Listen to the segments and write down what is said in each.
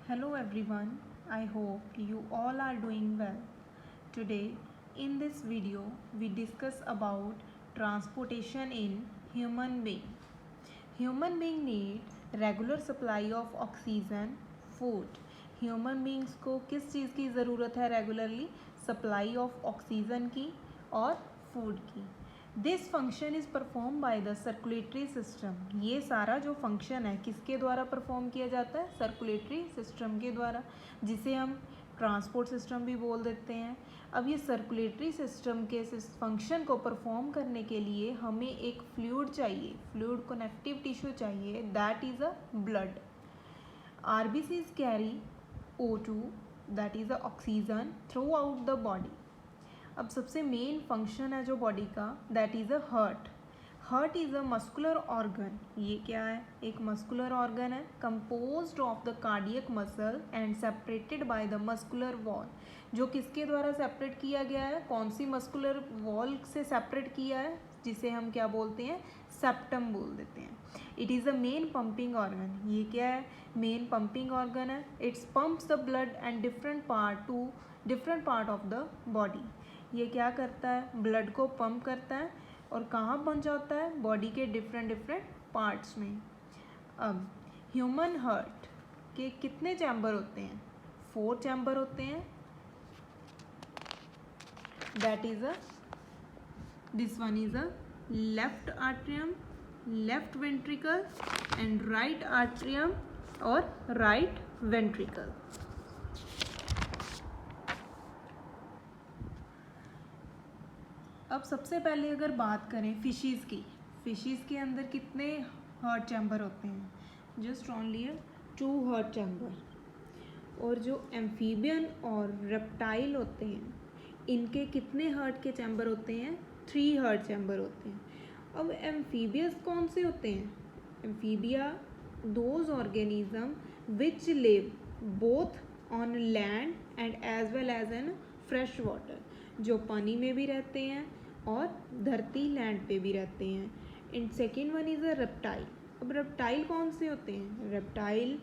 Hello everyone, I hope you all are doing well. Today in this video we discuss about transportation in human being. Human being need regular supply of oxygen, food. Human beings को किस चीज़ की ज़रूरत है regularly? Supply of oxygen की और food की. This function is perform by the circulatory system. ये सारा जो फंक्शन है किसके द्वारा परफॉर्म किया जाता है? सर्कुलेटरी सिस्टम के द्वारा, जिसे हम ट्रांसपोर्ट सिस्टम भी बोल देते हैं. अब ये सर्कुलेटरी सिस्टम के फंक्शन को परफॉर्म करने के लिए हमें एक फ्लूइड चाहिए, फ्लूइड कनेक्टिव टिश्यू चाहिए, that is a blood. RBCs carry O2 that is a oxygen through out the body. अब सबसे मेन फंक्शन है जो बॉडी का, that is a heart. Heart is a muscular organ. ये क्या है? एक मस्कुलर ऑर्गन है, composed of the cardiac muscle and separated by the muscular wall. जो किसके द्वारा सेपरेट किया गया है? कौन सी मस्कुलर वॉल से सेपरेट किया है? जिसे हम क्या बोलते हैं? सेप्टम बोल देते हैं. It is a main pumping organ. ये क्या है? मेन पंपिंग ऑर्गन है. It's pumps the blood and different part two different part of the body. ये क्या करता है? ब्लड को पंप करता है और कहाँ पहुँचाता है? बॉडी के डिफरेंट पार्ट्स में. अब ह्यूमन हार्ट के कितने चैम्बर होते हैं? 4 चैम्बर होते हैं. That is a this one is a left atrium, left ventricle and right atrium और राइट वेंट्रिकल. अब सबसे पहले अगर बात करें फिशीज़ की, फिशीज़ के अंदर कितने हार्ट चैम्बर होते हैं? Just only 2 heart chamber. और जो एम्फीबियन और रेप्टाइल होते हैं इनके कितने हार्ट के चैम्बर होते हैं? 3 हार्ट चैम्बर होते हैं. अब एम्फीबियस कौन से होते हैं? Amphibia those organism which live both on land and as well as in fresh water. जो पानी में भी रहते हैं और धरती लैंड पे भी रहते हैं. And second one is a reptile. अब रेप्टाइल कौन से होते हैं? Reptile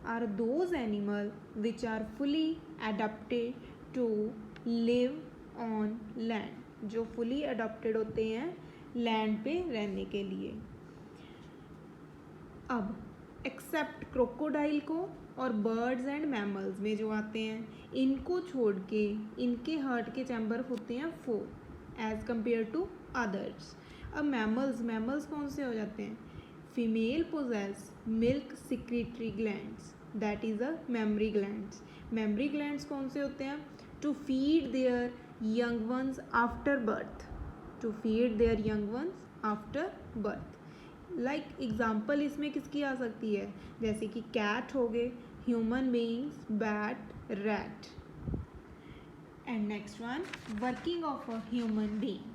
are those animal which are fully adapted to live on land. जो फुली अडॉप्टेड होते हैं लैंड पे रहने के लिए. अब एक्सेप्ट क्रोकोडाइल को और बर्ड्स एंड मैमल्स में जो आते हैं, इनको छोड़ के इनके हार्ट के चैम्बर होते हैं 4 एज कम्पेयर टू अदर्स. अब मैमल्स कौन से हो जाते हैं? Female possess milk secretory glands, that is a mammary glands. Mammary glands कौन से होते हैं? To feed their young ones after birth. To feed their young ones after birth. Like example इसमें किसकी आ सकती है? जैसे कि कैट हो गए, human beings, bat, rat. And next one, working of a human being.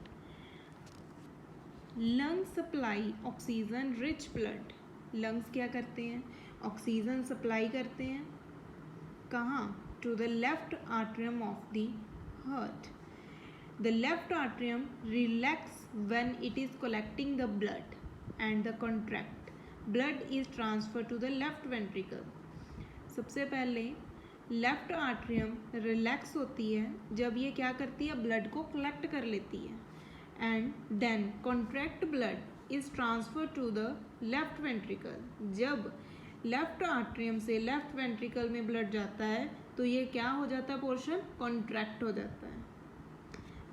Lungs supply oxygen rich blood. Lungs क्या करते हैं? ऑक्सीजन सप्लाई करते हैं. कहाँ? To the left atrium of the heart. The left atrium relax when it is collecting the blood and the contract. Blood is transferred to the left ventricle. सबसे पहले left atrium relax होती है जब ये क्या करती है? ब्लड को कलेक्ट कर लेती है. And then contract blood is transfer to the left ventricle. जब लेफ्ट आर्ट्रियम से लेफ्ट वेंट्रिकल में ब्लड जाता है तो ये क्या हो जाता है? पोर्शन कॉन्ट्रैक्ट हो जाता है.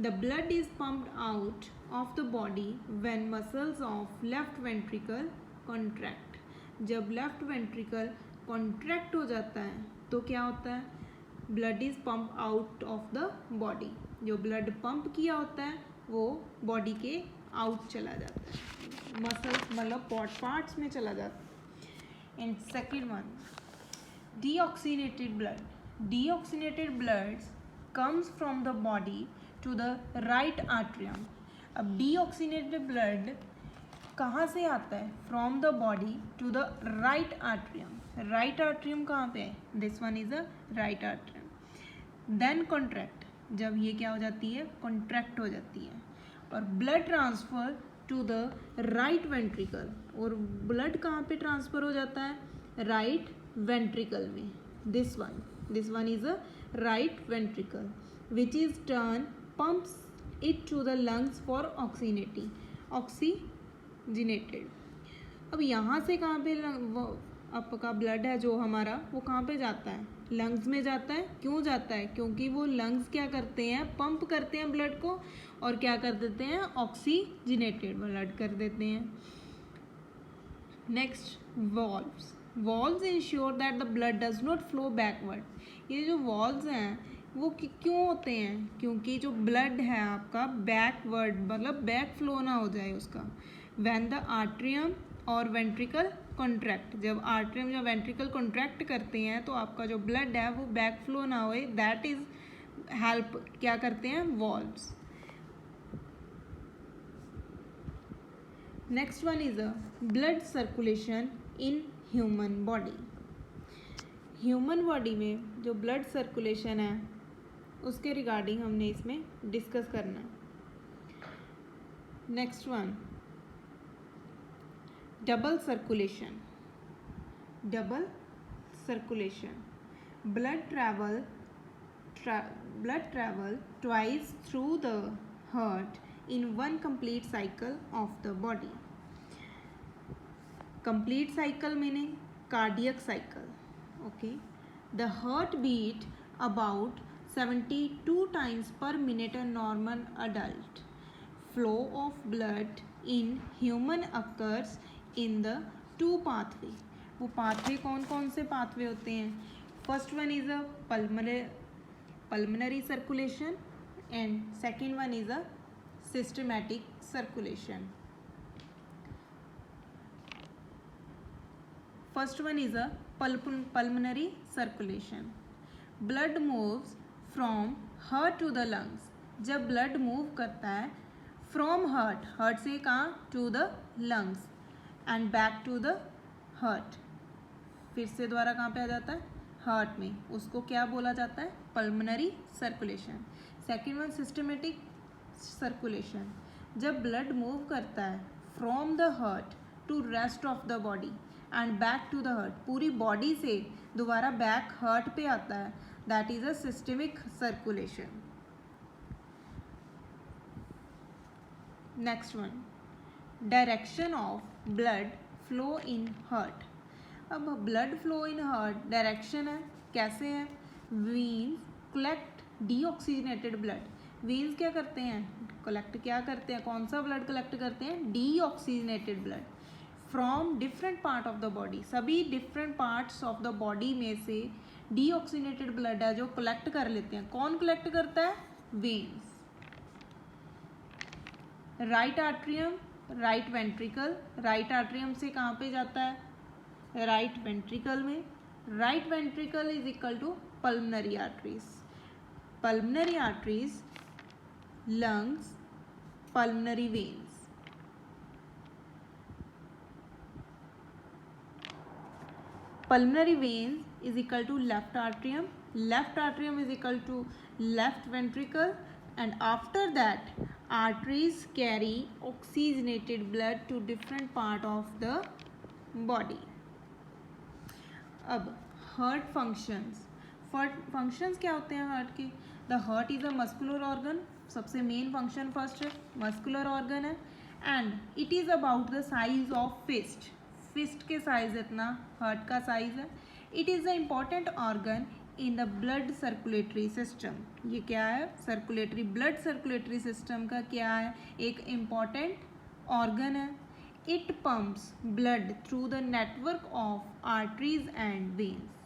The blood is pumped out of the body when muscles of left ventricle contract. जब left ventricle contract हो जाता है तो क्या होता है? Blood is pumped out of the body. जो blood pump किया होता है वो body के out चला जाता है, muscles मतलब parts में चला जाता है. And second one, deoxygenated blood. Deoxygenated blood comes from the body to the right atrium. अब डीऑक्सीनेटेड ब्लड कहाँ से आता है? From the body to the right atrium. Right atrium कहाँ पे है? This one is a right atrium. Then contract. जब ये क्या हो जाती है? कॉन्ट्रैक्ट हो जाती है. और blood transfer to the right ventricle. और ब्लड कहाँ पे ट्रांसफर हो जाता है? राइट वेंट्रिकल में. this one is a right ventricle which is turn pumps it to the lungs for oxygenated. अब यहाँ से कहाँ पे आपका ब्लड है जो हमारा वो कहाँ पे जाता है, लंग्स में जाता है. क्यों जाता है? क्योंकि वो लंग्स क्या करते हैं, पंप करते हैं ब्लड को और क्या कर देते हैं, ऑक्सीजनेटेड ब्लड कर देते हैं. Next, valves ensure that the blood does not flow backward. ये जो वॉल्व्स हैं वो क्यों होते हैं? क्योंकि जो ब्लड है आपका बैकवर्ड मतलब बैक फ्लो ना हो जाए उसका. व्हेन द आर्ट्रियम और वेंट्रिकल कॉन्ट्रैक्ट, जब आर्ट्रियम या वेंट्रिकल कॉन्ट्रैक्ट करते हैं तो आपका जो ब्लड है वो बैक फ्लो ना होए, दैट इज हेल्प क्या करते हैं, valves. Next one is a blood circulation in human body. Human body में जो ब्लड सर्कुलेशन है उसके रिगार्डिंग हमने इसमें डिस्कस करना है. Next one, double circulation. Blood travel twice through the heart in one complete cycle of the body. Complete cycle meaning cardiac cycle. Okay, the heart beat about 72 times per minute a normal adult. Flow of blood in human occurs in the two pathway. वो pathway कौन कौन से pathway होते हैं? First one is a pulmonary circulation and second one is a systematic circulation. First one is a pulmonary circulation. Blood moves from heart to the lungs. जब blood move करता है from heart से कहाँ, to the lungs and back to the heart, फिर से दोबारा कहाँ पे आ जाता है, heart में. उसको क्या बोला जाता है, pulmonary circulation. Second one systematic circulation. जब ब्लड मूव करता है from the heart to rest of the body and back to the heart, पूरी बॉडी से दोबारा बैक हार्ट पे आता है, that is a systemic circulation. Next one, direction of blood flow in heart. अब blood flow in heart direction है, कैसे है, veins collect deoxygenated blood. Veins क्या करते हैं, कलेक्ट क्या करते हैं, कौन सा ब्लड कलेक्ट करते हैं, deoxygenated blood from different part of the body. सभी different parts of the body में से डीऑक्सीजनेटेड ब्लड है जो कलेक्ट कर लेते हैं. कौन कलेक्ट करता है, veins. Right atrium, right ventricle. Right atrium से कहाँ पे जाता है, राइट वेंट्रिकल में. Right ventricle is equal to pulmonary arteries. Pulmonary arteries, lungs, pulmonary veins. Pulmonary veins is equal to left atrium. Left atrium is equal to left ventricle, and after that arteries carry oxygenated blood to different part of the body. अब heart functions. Functions क्या होते हैं heart के? The heart is a muscular organ. सबसे main function first है, muscular organ है, and it is about the size of fist. Fist के size इतना हार्ट का साइज है. It is the important organ in the blood circulatory system. ये क्या है, सर्कुलेटरी, ब्लड सर्कुलेटरी सिस्टम का क्या है, एक इम्पॉर्टेंट ऑर्गन है. It pumps blood through the network of arteries and veins.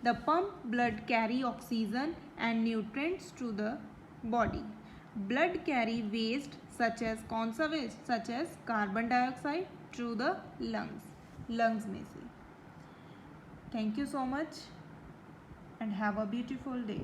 The pump blood carry oxygen and nutrients to the body. Blood carry waste such as कौन सा waste, such as carbon dioxide to the lungs में से. Thank you so much and have a beautiful day.